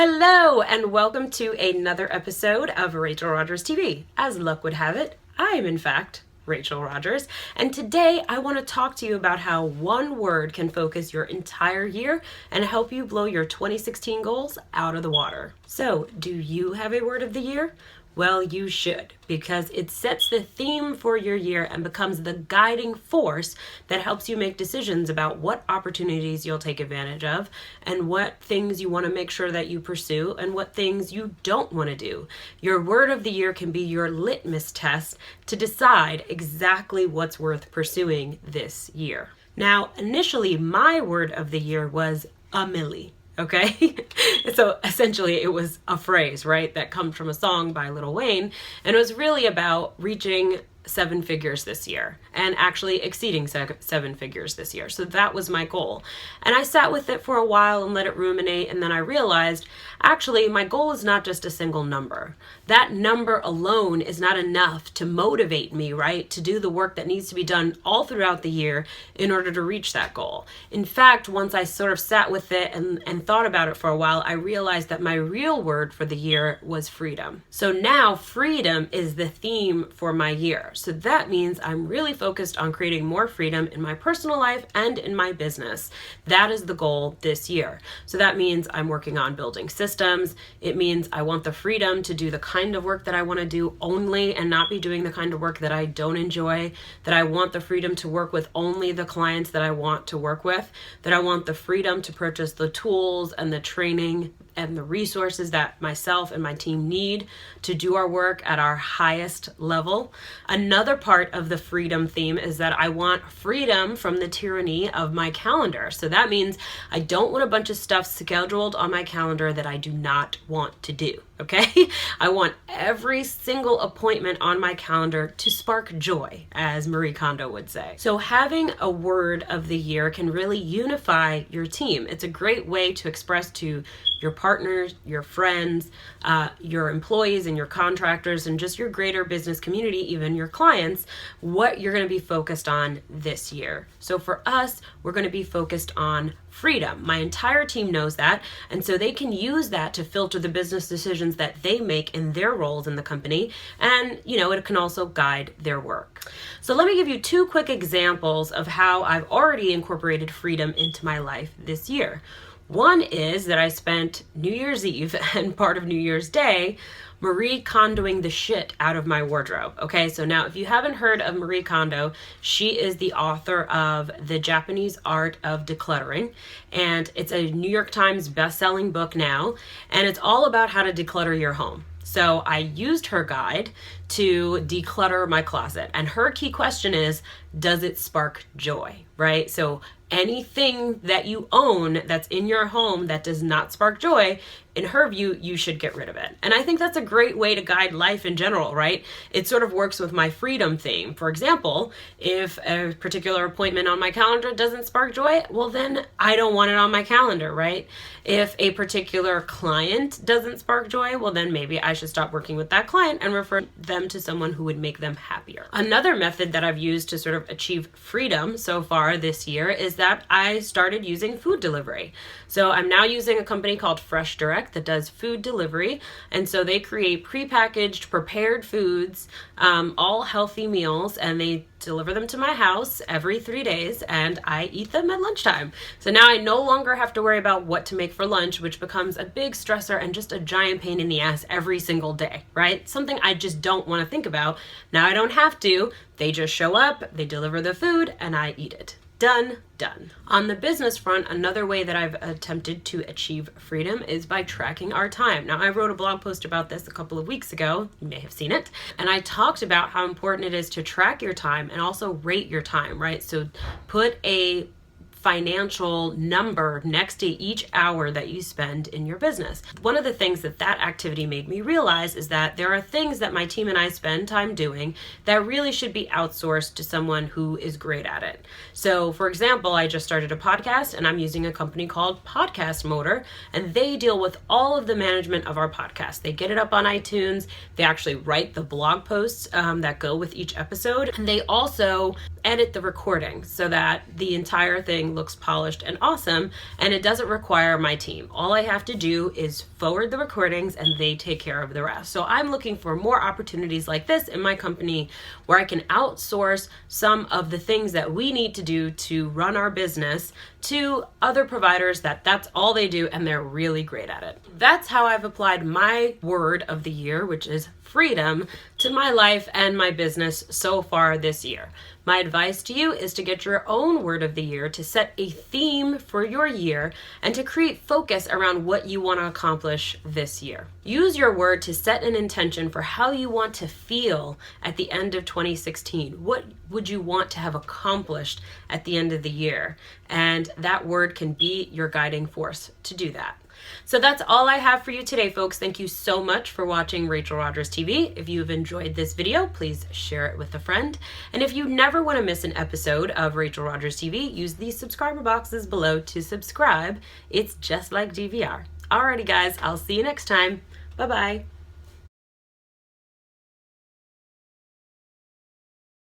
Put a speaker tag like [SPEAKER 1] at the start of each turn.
[SPEAKER 1] Hello, and welcome to another episode of Rachel Rogers TV. As luck would have it, I am in fact Rachel Rogers, and today I want to talk to you about how one word can focus your entire year and help you blow your 2016 goals out of the water. So, do you have a word of the year? Well, you should, because it sets the theme for your year and becomes the guiding force that helps you make decisions about what opportunities you'll take advantage of and what things you want to make sure that you pursue and what things you don't want to do. Your word of the year can be your litmus test to decide exactly what's worth pursuing this year. Now, initially, my word of the year was a milli. Okay, so essentially it was a phrase, right, that comes from a song by Lil Wayne, and it was really about reaching 7 figures this year and actually exceeding 7 figures this year. So that was my goal. And I sat with it for a while and let it ruminate. And then I realized, actually, my goal is not just a single number. That number alone is not enough to motivate me, right, to do the work that needs to be done all throughout the year in order to reach that goal. In fact, once I sort of sat with it and thought about it for a while, I realized that my real word for the year was freedom. So now freedom is the theme for my year. So that means I'm really focused on creating more freedom in my personal life and in my business. That is the goal this year. So that means I'm working on building systems. It means I want the freedom to do the kind of work that I want to do only and not be doing the kind of work that I don't enjoy. That I want the freedom to work with only the clients that I want to work with. That I want the freedom to purchase the tools and the training and the resources that myself and my team need to do our work at our highest level. Another part of the freedom theme is that I want freedom from the tyranny of my calendar. So that means I don't want a bunch of stuff scheduled on my calendar that I do not want to do. Okay? I want every single appointment on my calendar to spark joy, as Marie Kondo would say. So having a word of the year can really unify your team. It's a great way to express to your partners, your friends, your employees and your contractors, and just your greater business community, even your clients, what you're going to be focused on this year. So for us, we're going to be focused on freedom. My entire team knows that, and so they can use that to filter the business decisions that they make in their roles in the company, and it can also guide their work. So let me give you 2 quick examples of how I've already incorporated freedom into my life this year. One is that I spent New Year's Eve and part of New Year's Day Marie Kondoing the shit out of my wardrobe. Okay, so now if you haven't heard of Marie Kondo, she is the author of The Japanese Art of Decluttering, and it's a New York Times best-selling book now, and it's all about how to declutter your home. So I used her guide to declutter my closet, and her key question is, does it spark joy, right? So anything that you own that's in your home that does not spark joy, in her view, you should get rid of it. And I think that's a great way to guide life in general, right? It sort of works with my freedom theme. For example, if a particular appointment on my calendar doesn't spark joy, well, then I don't want it on my calendar, right? If a particular client doesn't spark joy, well, then maybe I should stop working with that client and refer them to someone who would make them happier. Another method that I've used to sort of achieve freedom so far this year is that I started using food delivery. So I'm now using a company called Fresh Direct that does food delivery, and so they create prepackaged, prepared foods, all healthy meals, and they deliver them to my house every 3 days, and I eat them at lunchtime. So now I no longer have to worry about what to make for lunch, which becomes a big stressor and just a giant pain in the ass every single day, right? Something I just don't want to think about. Now I don't have to. They just show up, they deliver the food, and I eat it. Done. On the business front, another way that I've attempted to achieve freedom is by tracking our time. Now, I wrote a blog post about this a couple of weeks ago. You may have seen it. And I talked about how important it is to track your time and also rate your time, right? So put a financial number next to each hour that you spend in your business. One of the things that activity made me realize is that there are things that my team and I spend time doing that really should be outsourced to someone who is great at it. So for example, I just started a podcast and I'm using a company called Podcast Motor, and they deal with all of the management of our podcast. They get it up on iTunes. They actually write the blog posts that go with each episode. And they also edit the recording so that the entire thing looks polished and awesome, and it doesn't require my team. All I have to do is forward the recordings and they take care of the rest. So I'm looking for more opportunities like this in my company where I can outsource some of the things that we need to do to run our business to other providers that's all they do and they're really great at it. That's how I've applied my word of the year, which is freedom, to my life and my business so far this year. My advice to you is to get your own word of the year, to set a theme for your year, and to create focus around what you want to accomplish this year. Use your word to set an intention for how you want to feel at the end of 2016. What would you want to have accomplished at the end of the year? And that word can be your guiding force to do that. So that's all I have for you today, folks. Thank you so much for watching Rachel Rogers TV. If you've enjoyed this video, please share it with a friend. And if you never want to miss an episode of Rachel Rogers TV, use the subscriber boxes below to subscribe. It's just like DVR. Alrighty, guys, I'll see you next time. Bye-bye.